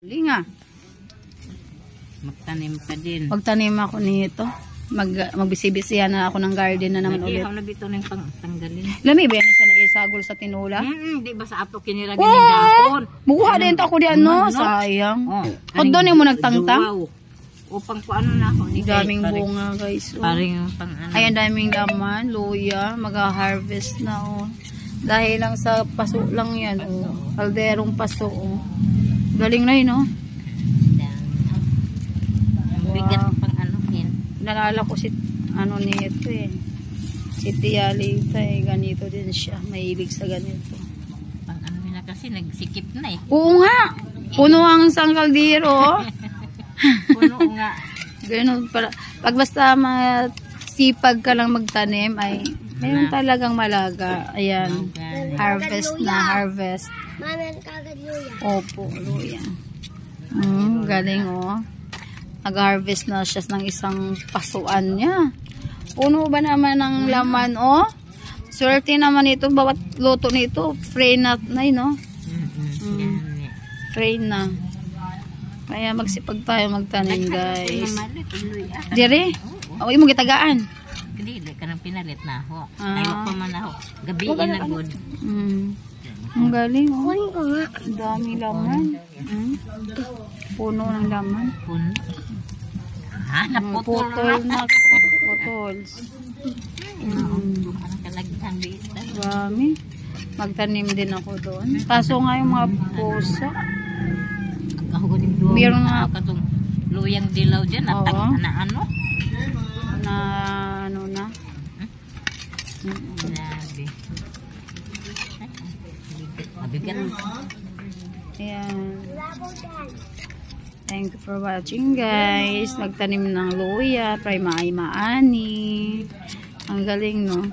Linga. Magtanim ka din. Magtanim ako nito. Magbisibisihan na ako ng garden na naman ulit. Nag-ihaw na dito ng pangtanggalin. Lami ba yan siya na isagol sa tinula? Di ba sa ato kiniragin ng dahon? Buha din to ako di ano. Sayang. Kung doon mo nagtangtang? Upang po ano na ako. Daming bunga guys. Paring pang ano. Ayan, daming laman. Luya. Mag-harvest na oh. Dahil lang sa paso lang yan oh. Kalderong paso oh. Galing na yun oh. Bigat pang ano yan. Nalala ko si ano nito eh. Si Tia Lita eh. Ganito din siya. Mahilig sa ganito. Pang ano na kasi nagsikip na eh. Oo nga. Puno ang isang kaldero. Puno nga. Ganun pala. Pag basta sipag ka lang magtanim ay mayroon talagang malaga. Ayan. Harvest na. Harvest. Mami, kagad luya. Opo, luya. Galing oh. Nag-harvest na siya ng isang pasuan niya. Puno ba naman ng laman, oh? Swerte naman ito. Bawat luto nito, free na yun, no? Free na. Kaya magsipag tayo magtanim, guys. Dire? Huwag mo gitagaan. Hindi ka nang pinalit na ako. Ayaw pa man ako. Gabiin na good. Ang galing, oh. Ang dami laman. Puno ng laman. Puno. Naputol na. Putols. Parang kalagitang dito. Dami. Magtanim din ako doon. Kaso nga yung mga pusa. Meron nga. Katong luyang dilaw dyan. Na ano? Na ano na. Grabe. Mabigat. Ayan. Thank you for watching guys. Nagtanim ng luya. Try maani. Ang galing no.